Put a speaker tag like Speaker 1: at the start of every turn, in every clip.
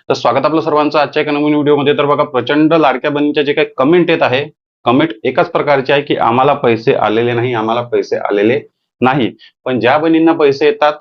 Speaker 1: तर स्वागत आपलं सर्वांचं आजच्या एका नवीन व्हिडिओमध्ये. तर बघा, प्रचंड लाडक्या बहिणीच्या जे काही कमेंट येत आहे, कमेंट एकाच प्रकारची आहे की आम्हाला पैसे आलेले नाही, आम्हाला पैसे आलेले नाही. पण ज्या बहिणींना पैसे येतात,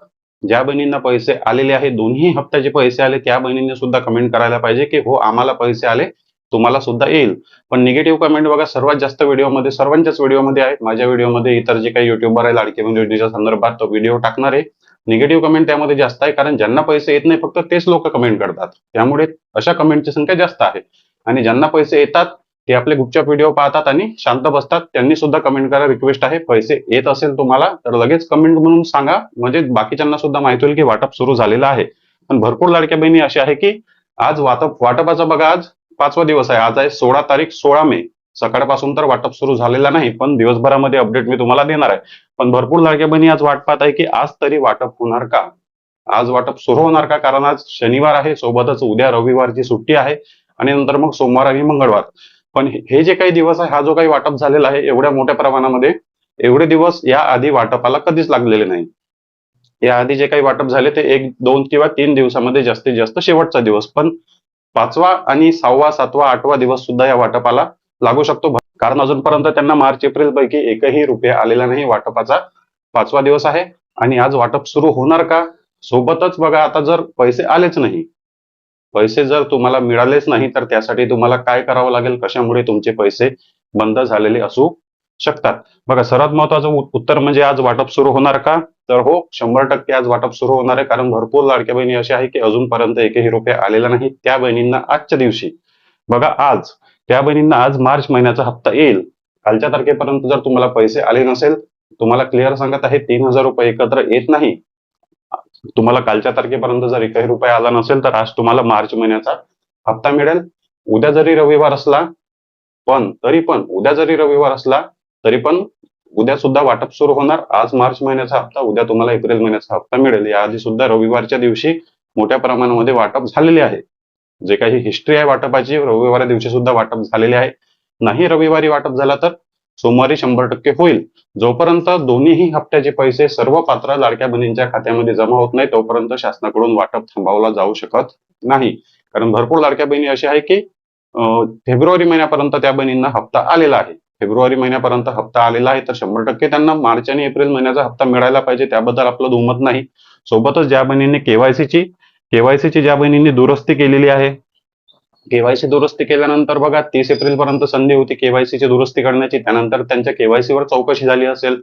Speaker 1: ज्या बहिणींना पैसे आलेले आहे, दोन्ही हप्त्याचे पैसे आले, त्या बहिणींनी सुद्धा कमेंट करायला पाहिजे की हो आम्हाला पैसे आले, तुम्हाला सुद्धा येईल. पण निगेटिव्ह कमेंट बघा सर्वात जास्त व्हिडिओमध्ये, सर्वांच्याच व्हिडिओमध्ये आहे. माझ्या व्हिडिओमध्ये इतर जे काही युट्यूबर आहे लाडकी बहीण योजनेच्या संदर्भात तो व्हिडिओ टाकणार आहे. निगेटिव्ह कमेंट त्यामध्ये जास्त आहे, कारण ज्यांना पैसे येत नाही फक्त तेच लोक कमेंट करतात. त्यामुळे अशा कमेंटची संख्या जास्त आहे. आणि ज्यांना पैसे येतात ते आपले गुपचाप व्हिडिओ पाहतात आणि शांत बसतात, त्यांनी सुद्धा कमेंट करा. रिक्वेस्ट आहे, पैसे येत असेल तुम्हाला तर लगेच कमेंट म्हणून सांगा, म्हणजे बाकीच्यांना सुद्धा माहिती होईल की वाटप सुरू झालेलं आहे. पण भरपूर लाडक्या बहिणी अशा आहे की आज वाटपाचा बघा, आज 5वा दिवस आहे. आज आहे 16 तारीख, 16 मे. सकाळपासून तर वाटप सुरू झालेलं नाही, पण दिवसभरामध्ये अपडेट मी तुम्हाला देणार आहे. पण भरपूर लाडक्या बहिणी आज वाट पाहत आहे की आज तरी वाटप होणार का, आज वाटप सुरू होणार का, कारण आज शनिवार आहे, सोबतच उद्या रविवारची सुट्टी आहे आणि नंतर मग सोमवार आणि मंगळवार. पण हे जे काही दिवस आहे, हा जो काही वाटप झालेला आहे एवढ्या मोठ्या प्रमाणामध्ये, एवढे दिवस या आधी वाटपाला कधीच लागलेले नाही. या आधी जे काही वाटप झाले ते 1, 2 किंवा 3 दिवसामध्ये जास्तीत जास्त शेवटचा दिवस. पण 5वा आणि 6वा, 7वा, 8वा दिवस सुद्धा या वाटपाला लागू शकतो, कारण अजूनपर्यंत त्यांना मार्च एप्रिल पैकी एकही रुपया आलेला नाही. वाटपाचा 5वा दिवस आहे आणि आज वाटप सुरू होणार का. सोबतच बघा, आता जर पैसे आलेच नाही, पैसे जर तुम्हाला मिळालेच नाही तर त्यासाठी तुम्हाला काय करावं लागेल, कशामुळे तुमचे पैसे बंद झालेले असू शकतात. बघा, सर्वात महत्वाचं उत्तर म्हणजे आज वाटप सुरू होणार का, तर हो, 100% आज वाटप सुरू होणार आहे. कारण भरपूर लाडक्या बहिणी अशा आहे की अजूनपर्यंत एकही रुपया आलेला नाही. त्या बहिणींना आजच्या दिवशी बघा, आज त्या बहिणींना आज मार्च महिन्याचा हप्ता येईल. कालच्या तारखेपर्यंत जर तुम्हाला पैसे आले नसेल, तुम्हाला क्लिअर सांगत आहे 3,000 रुपये एकत्र येत नाही. तुम्हाला कालच्या तारखेपर्यंत जर एकही रुपया आला नसेल तर आज तुम्हाला मार्च महिन्याचा हप्ता मिळेल. उद्या जरी रविवार असला, उद्या जरी रविवार असला तरी पण उद्या सुद्धा वाटप सुरू होणार. आज मार्च महिन्याचा हप्ता, उद्या तुम्हाला एप्रिल महिन्याचा हप्ता मिळेल. याआधी सुद्धा रविवारच्या दिवशी मोठ्या प्रमाणामध्ये वाटप झालेले आहे. जे काही हिस्ट्री आहे वाटपाची, रविवारी दिवशी सुद्धा वाटप झालेले आहे. नाही रविवारी वाटप झाला तर सोमवारी 100% होईल. जोपर्यंत दोन्हीही हप्त्याचे पैसे सर्व पात्र लाडक्या बहिणींच्या खात्यामध्ये जमा होत नाही, तोपर्यंत शासनाकडून वाटप थांबवला जाऊ शकत नाही. कारण भरपूर लाडक्या बहिणी अशा आहे की फेब्रुवारी महिन्यापर्यंत त्या बहिणींना हप्ता आलेला आहे. फेब्रुवारी महिन्यापर्यंत हप्ता आलेला आहे, तर 100% त्यांना मार्च आणि एप्रिल महिन्याचा हप्ता मिळायला पाहिजे. त्याबद्दल आपलं दुमत नाही. सोबतच ज्या बहिणींनी केवायसीची ज्या बहिणींनी दुरुस्ती केलेली आहे, केवायसी दुरुस्ती केल्यानंतर बघा 30 एप्रिल पर्यंत संधी होती केवायसीची दुरुस्ती करण्याची. त्यानंतर त्यांच्या केवायसीवर चौकशी झाली असेल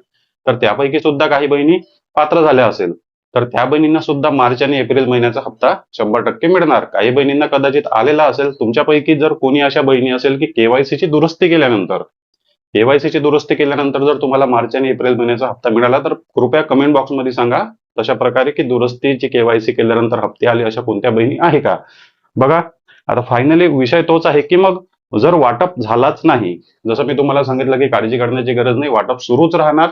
Speaker 1: तर त्यापैकी सुद्धा काही बहिणी पात्र झाल्या असेल, तर त्या बहिणींना सुद्धा मार्च आणि एप्रिल महिन्याचा हप्ता 100% मिळणार. काही बहिणींना कदाचित आलेला असेल. तुमच्यापैकी जर कोणी अशा बहिणी असेल की केवायसीची दुरुस्ती केल्यानंतर जर तुम्हाला मार्च आणि एप्रिल महिन्याचा हप्ता मिळाला तर कृपया कमेंट बॉक्समध्ये सांगा तशा प्रकारे की दुरुस्तीची केवायसी केल्यानंतर हप्ते आले, अशा कोणत्या बहिणी आहे का. बघा, आता फायनली विषय तोच आहे की मग जर वाटप झालाच नाही, जसं मी तुम्हाला सांगितलं की काळजी करण्याची गरज नाही, वाटप सुरूच राहणार.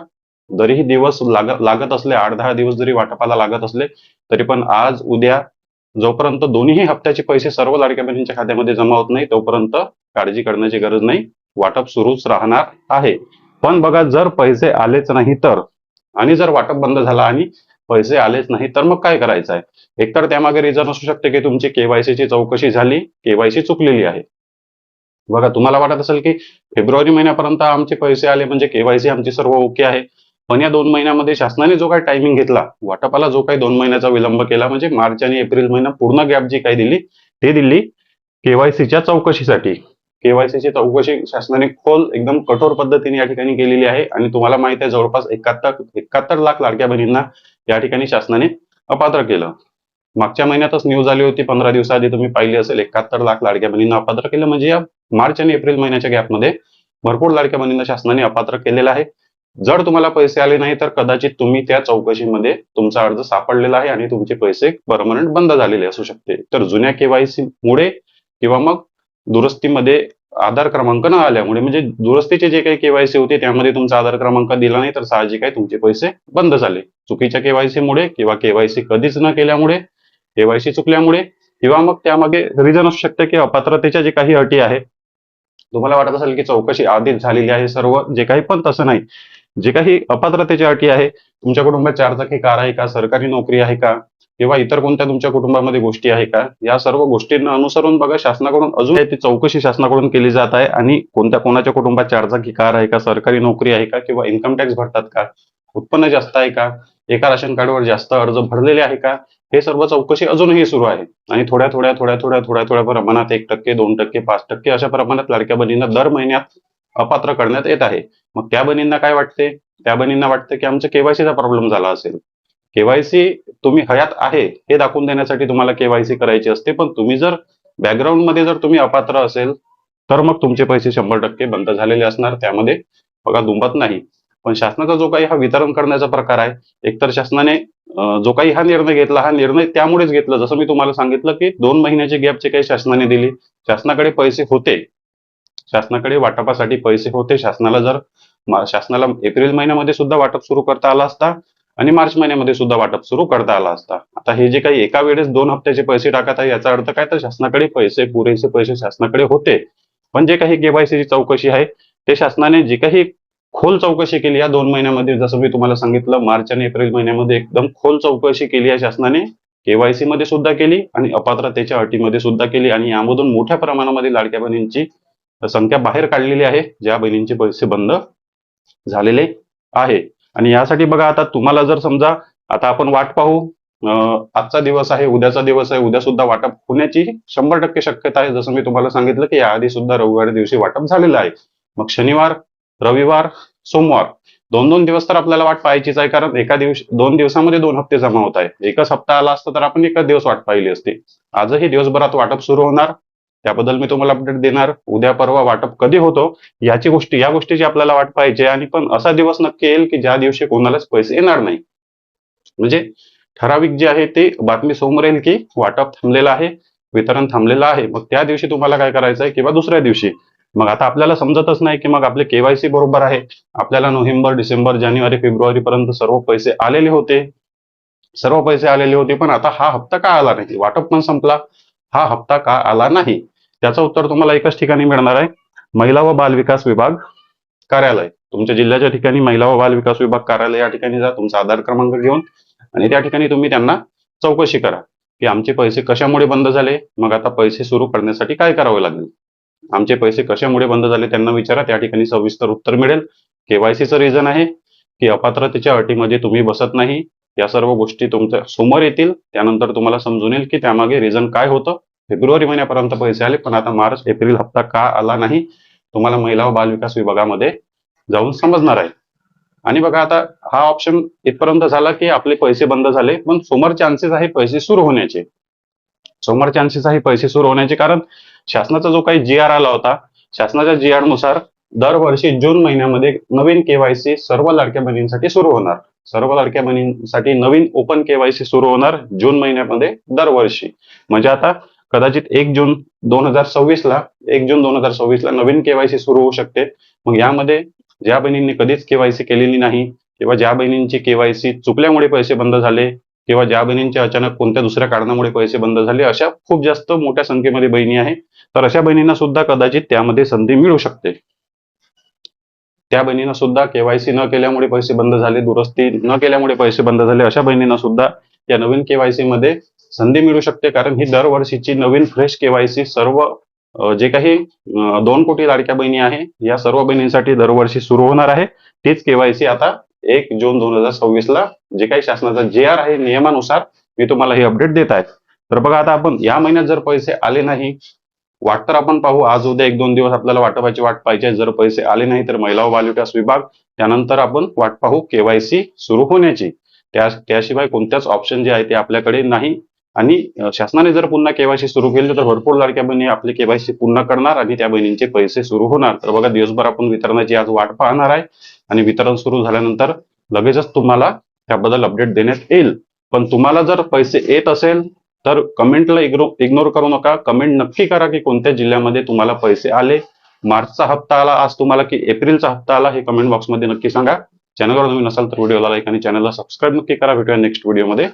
Speaker 1: जरीही दिवस लागत असले, 8-10 दिवस जरी वाटपाला लागत असले, तरी पण आज उद्या जोपर्यंत दोन्हीही हप्त्याचे पैसे सर्व लाडक्या बहिणींच्या खात्यामध्ये जमा होत नाही, तोपर्यंत काळजी करण्याची गरज नाही, वाटप सुरूच राहणार आहे. पण बघा, जर पैसे आलेच नाही तर, आणि जर वाटप बंद झाला आणि पैसे आलेच नाही तर मग काय करायचं आहे. एकतर त्यामागे रिझन असू शकते की तुमची केवायसीची चौकशी झाली, केवायसी चुकलेली आहे. बघा, तुम्हाला वाटत असेल की फेब्रुवारी महिन्यापर्यंत आमचे पैसे आले म्हणजे केवायसी आमची सर्व ओके आहे. पण या 2 महिन्यामध्ये शासनाने जो काही टायमिंग घेतला, वाटपाला जो काही 2 महिन्याचा विलंब केला, म्हणजे मार्च आणि एप्रिल महिना पूर्ण गॅप जी काही दिली, ते दिली केवायसीच्या चौकशीसाठी. केवायसीची चौकशी शासनाने एकदम कठोर पद्धतीने या ठिकाणी केलेली आहे. आणि तुम्हाला माहिती आहे, जवळपास 71 लाख लाडक्या बहिणींना या ठिकाणी शासनाने अपात्र केलं. मागच्या महिन्यातच न्यूज आली होती, 15 दिवसाआधी तुम्ही पाहिली असेल. 71 लाख लाडक्या बहिणींना अपात्र केलं, म्हणजे या मार्च आणि एप्रिल महिन्याच्या गॅपमध्ये भरपूर लाडक्या बहिणींना शासनाने अपात्र केलेलं आहे. जर तुम्हाला पैसे आले नाही तर कदाचित तुम्ही त्या चौकशीमध्ये तुमचा अर्ज सापडलेला आहे आणि तुमचे पैसे परमनंट बंद झालेले असू शकते. तर जुन्या केवायसी मुळे किंवा मग दुरुस्तीमध्ये आधार क्रमांक न आल्यामुळे, म्हणजे दुरुस्तीचे जे काही केवायसी होते त्यामध्ये तुमचा आधार क्रमांक दिला नाही, तर साहजिक आहे तुमचे पैसे बंद झाले. चुकीच्या केवायसी मुळे किंवा केवायसी कधीच न केल्यामुळे, केवायसी चुकल्यामुळे, किंवा मग त्यामागे रिझन असू शकते की अपात्रतेच्या जे काही अटी आहे. तुम्हाला वाटत असेल की चौकशी आधीच झालेली आहे सर्व, जे काही, पण तसं नाही. जे काही अपात्रतेच्या अटी आहे, तुमच्याकडून 4 चाकी कार आहे का, सरकारी नोकरी आहे का, किंवा इतर कोणत्या तुमच्या कुटुंबामध्ये गोष्टी आहे का, या सर्व गोष्टींना अनुसरून बघा शासनाकडून अजून ती चौकशी शासनाकडून केली जात आहे. आणि कोणाच्या कुटुंबात 4 चाकी कार आहे का, सरकारी नोकरी आहे का, किंवा इन्कम टॅक्स भरतात का, उत्पन्न जास्त आहे का, एका राशन कार्डवर जास्त अर्ज भरलेले आहे का, हे सर्व चौकशी अजूनही सुरू आहे. आणि थोड्या प्रमाणात 1%, 2%, 5% अशा प्रमाणात लाडक्या बहिणींना दर महिन्यात अपात्र करण्यात येत आहे. मग त्या बहिणींना काय वाटते? त्या बहिणींना वाटतं की आमच्या केवायसीचा प्रॉब्लेम झाला असेल. केवायसी तुम्ही हयात आहे हे दाखवून देण्यासाठी तुम्हाला केवायसी करायची असते. पण तुम्ही जर बॅकग्राऊंड मध्ये जर तुम्ही अपात्र असेल तर मग तुमचे पैसे 100% बंद झालेले असणार, त्यामध्ये बघा दुमत नाही. पण शासनाचा जो काही हा वितरण करण्याचा प्रकार आहे, एकतर शासनाने जो काही हा निर्णय घेतला, हा निर्णय त्यामुळेच घेतला, जसं मी तुम्हाला सांगितलं की 2 महिन्याची गॅपचे काही शासनाने दिली. शासनाकडे पैसे होते, शासनाकडे वाटपासाठी पैसे होते. शासनाला एप्रिल महिन्यामध्ये सुद्धा वाटप सुरू करता आला असता आणि मार्च महिन्यामध्ये सुद्धा वाटप सुरू करता आला असता. आता हे जे काही एका वेळेस 2 हप्त्याचे पैसे टाकत आहे, याचा अर्थ काय, तर शासनाकडे पुरेसे पैसे शासनाकडे होते. पण जे काही केवायसीची चौकशी आहे, ते शासनाने जी काही खोल चौकशी केली या 2 महिन्यामध्ये, जसं मी तुम्हाला सांगितलं मार्च आणि एप्रिल महिन्यामध्ये एकदम खोल चौकशी केली आहे शासनाने. केवायसी मध्ये सुद्धा केली आणि अपात्रतेच्या अटीमध्ये सुद्धा केली. आणि यामधून मोठ्या प्रमाणामध्ये लाडक्या बहिणींची संख्या बाहेर काढलेली आहे, ज्या बहिणींचे पैसे बंद झालेले आहे. आणि यासाठी बघा, आता तुम्हाला जर समजा, आता आपण वाट पाहू, आजचा दिवस आहे, उद्याचा दिवस आहे, उद्या सुद्धा वाटप होण्याची 100% शक्यता आहे. जसं मी तुम्हाला सांगितलं की याआधी सुद्धा रविवारी दिवशी वाटप झालेलं आहे. मग शनिवार, रविवार, सोमवार 2-2 दिवस तर आपल्याला वाट पाहायचीच आहे, कारण एका दिवशी 2 दिवसामध्ये 2 हप्ते जमा होत आहे. एकच हप्ता आला असता तर आपण एकच दिवस वाट पाहिली असती. आजही दिवसभरात वाटप सुरू होणार, त्याबद्दल मी तुम्हाला अपडेट देणार. उद्या परवा वाटप कधी होतो या गोष्टीची आपल्याला वाट पाहिजे. आणि पण असा दिवस नक्की येईल की ज्या दिवशी कोणालाच पैसे येणार नाही. म्हणजे ठराविक जे आहे ते बातमी समोर येईल की वाटप थांबलेलं आहे, वितरण थांबलेलं आहे. मग त्या दिवशी तुम्हाला काय करायचं आहे, किंवा दुसऱ्या दिवशी. मग आता आपल्याला समजतच नाही की मग आपले केवायसी बरोबर आहे, आपल्याला नोव्हेंबर, डिसेंबर, जानेवारी, फेब्रुवारी पर्यंत सर्व पैसे आलेले होते, पण आता हा हप्ता का आला नाही, वाटप पण संपला, हा हप्ता का आला नाही, त्याचं उत्तर तुम्हाला एकच ठिकाणी मिळणार आहे, महिला व बाल विकास विभाग कार्यालय. तुमच्या जिल्ह्याच्या ठिकाणी महिला व बाल विकास विभाग कार्यालय या ठिकाणी जा, तुमचा आधार क्रमांक घेऊन, आणि त्या ठिकाणी तुम्ही त्यांना चौकशी करा की आमचे पैसे कशामुळे बंद झाले, मग आता पैसे सुरू करण्यासाठी काय करावे लागेल, आमचे पैसे कशामुळे बंद झाले त्यांना विचारा. त्या ठिकाणी सविस्तर उत्तर मिळेल. केवायसीचं रिझन आहे की अपात्रतेच्या अटीमध्ये तुम्ही बसत नाही. या सर्व गोष्टी तुमच्या समोर येतील, त्यानंतर तुम्हाला समजून येईल की त्यामागे रिझन काय होतं. फेब्रुवारी महिन्यापर्यंत पैसे आले, पण आता मार्च एप्रिल हप्ता का आला नाही, तुम्हाला महिला व बाल विकास विभागामध्ये जाऊन समजणार आहे. आणि बघा, आता हा ऑप्शन इथपर्यंत झाला की आपले पैसे बंद झाले, पण समोर चान्सेस आहे पैसे सुरू होण्याचे. कारण शासनाचा जो काही GR आला होता, शासनाच्या GR नुसार दरवर्षी जून महिन्यामध्ये नवीन केवायसी सर्व लाडक्या बहिणींसाठी सुरू होणार. सर्व लाडक्या बहिणींसाठी नवीन ओपन केवायसी सुरू होणार जून महिन्यामध्ये दरवर्षी. म्हणजे आता कदाचित 1 जून 2026 ला नवीन केवायसी सुरू होऊ शकते. मग यामध्ये ज्या बहिणींनी कधीच केवायसी केलेली नाही, किंवा ज्या बहिणींची केवायसी चुकल्यामुळे पैसे बंद झाले, किंवा ज्या बहिणींचे अचानक कोणत्या दुसऱ्या कारणामुळे पैसे बंद झाले, अशा खूप जास्त मोठ्या संख्येमध्ये बहिणी आहे. तर अशा बहिणींना सुद्धा कदाचित त्यामध्ये संधी मिळू शकते. त्या बहिणींना सुद्धा केवायसी न केल्यामुळे पैसे बंद झाले, दुरुस्ती न केल्यामुळे पैसे बंद झाले, अशा बहिणींना सुद्धा या नवीन केवायसी मध्ये संधी मिळू शकते. कारण ही दरवर्षीची नवीन फ्रेश केवायसी सर्व जे काही 2 कोटी लाडक्या बहिणी आहे, या सर्व बहिणींसाठी दरवर्षी सुरू होणार आहे. तीच केवायसी आता 1 जून 2026 ला जे काही शासनाचा GR आहे नियमानुसार मी तुम्हाला ही अपडेट देत आहे. तर बघा, आता आपण या महिन्यात जर पैसे आले नाही, वाट तर आपण पाहू, आज उद्या 1-2 दिवस आपल्याला वाटपाची वाट पाहिजे. जर पैसे आले नाही तर महिला व बाल विकास विभाग, त्यानंतर आपण वाट पाहू केवायसी सुरू होण्याची. त्याशिवाय कोणत्याच ऑप्शन जे आहे ते आपल्याकडे नाही. आणि शासनाने जर पुन्हा केवायसी सुरू केली तर भरपूर लाडक्या बहिणी आपली केवायसी पूर्ण करणार आणि त्या बहिणींचे पैसे सुरू होणार. तर बघा, दिवसभर आपण वितरणाची आज वाट पाहणार आहे, आणि वितरण सुरू झाल्यानंतर लगेचच तुम्हाला त्याबद्दल अपडेट देण्यात येईल. पण तुम्हाला जर पैसे येत असेल तर कमेंटला इग्नोर करू नका. कमेंट नक्की करा की कोणत्या जिल्ह्यामध्ये तुम्हाला पैसे आले, मार्चचा हप्ता आला आज तुम्हाला की एप्रिलचा हप्ता आला, हे कमेंट बॉक्समध्ये नक्की सांगा. चॅनलवर नवीन असाल तर व्हिडिओला लाईक आणि चॅनलला सबस्क्राईब नक्की करा. भेटूया नेक्स्ट व्हिडिओमध्ये.